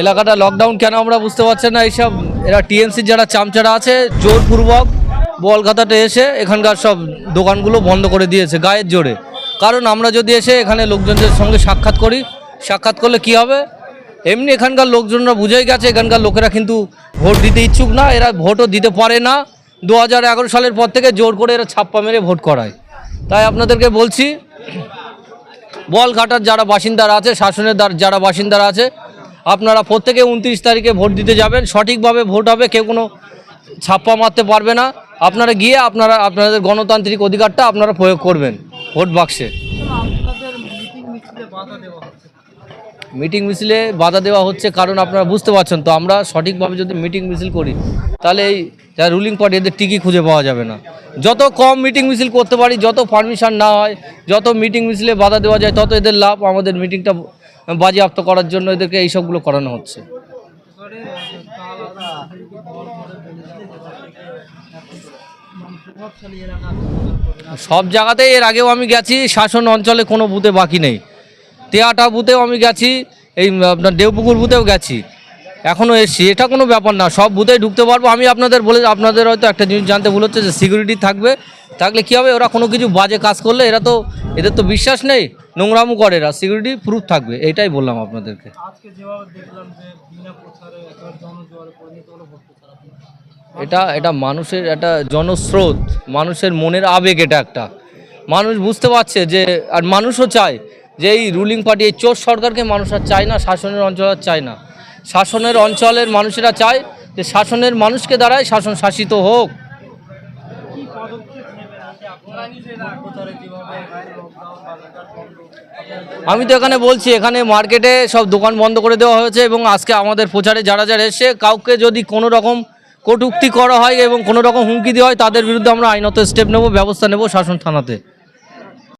এলাকাটা লকডাউন কেন আমরা বুঝতে পারছি না। এইসব এরা টিএমসির যারা চামচারা আছে জোরপূর্বক বলখাতাতে এসে এখানকার সব দোকানগুলো বন্ধ করে দিয়েছে গায়ের জোরে। কারণ আমরা যদি এসে এখানে লোকজনদের সঙ্গে সাক্ষাৎ করি, সাক্ষাৎ করলে কি হবে, এমনি এখানকার লোকজনরা বুঝেই গেছে এখানকার লোকেরা কিন্তু ভোট দিতে ইচ্ছুক না, এরা ভোটও দিতে পারে না। 2011 সালের পর থেকে জোর করে এরা ছাপ্পা মেরে ভোট করায়। তাই আপনাদেরকে বলছি, বলঘাটার যারা বাসিন্দারা আছে, শাসনের যারা বাসিন্দারা আছে, আপনারা প্রত্যেকে 29 তারিখে ভোট দিতে যাবেন। সঠিকভাবে ভোট হবে, কেউ কোনো ছাপ্পা মারতে পারবে না। আপনারা গিয়ে আপনাদের গণতান্ত্রিক অধিকারটা আপনারা প্রয়োগ করবেন ভোট বাক্সে। মিটিং মিছিলে বাধা দেওয়া হচ্ছে কারণ আপনারা বুঝতে পারছেন তো, আমরা সঠিকভাবে যদি মিটিং মিছিল করি তাহলে এই যারা রুলিং পার্টি এদের টিকি খুঁজে পাওয়া যাবে না। যত কম মিটিং মিছিল করতে পারি, যত পারমিশন না হয়, যত মিটিং মিছিলে বাধা দেওয়া যায়, তত এদের লাভ। আমাদের মিটিংটা বাজেয়াপ্ত করার জন্য এদেরকে এইসবগুলো করানো হচ্ছে। সব জায়গাতেই এর আগেও আমি গেছি, শাসন অঞ্চলে কোনো বুথে বাকি নেই। তেয়াটা বুথেও আমি গেছি, এই আপনার দেবপুকুর বুথেও গেছি, এখনও এসছি। এটা কোনো ব্যাপার না, সব বুথেই ঢুকতে পারবো। আমি আপনাদের হয়তো একটা জিনিস জানতে ভুল হচ্ছে যে সিকিউরিটি থাকলে কী হবে, ওরা কোনো কিছু বাজে কাজ করলে এদের তো বিশ্বাস নেই, নোংরামু করে, এরা সিকিউরিটি প্রুফ থাকবে, এইটাই বললাম আপনাদেরকে। এটা মানুষের একটা জনস্রোত, মানুষের মনের আবেগ। এটা একটা মানুষ বুঝতে পারছে যে, আর মানুষও চায় যে এই রুলিং পার্টি, এই চোর সরকারকে মানুষ আর চায় না, শাসনের অঞ্চল আর চায় না। শাসনের অঞ্চলের মানুষেরা চায় যে শাসনের মানুষকে দ্বারাই শাসন শাসিত হোক। আমি তো এখানে বলছি, এখানে মার্কেটে সব দোকান বন্ধ করে দেওয়া হয়েছে এবং আজকে আমাদের প্রচারে যারা এসে কাউকে যদি কোনো রকম কটূক্তি করা হয় এবং কোনো রকম হুমকি দেওয়া হয়, তাদের বিরুদ্ধে আমরা আইনত স্টেপ নেব, ব্যবস্থা নেব শাসন থানাতে।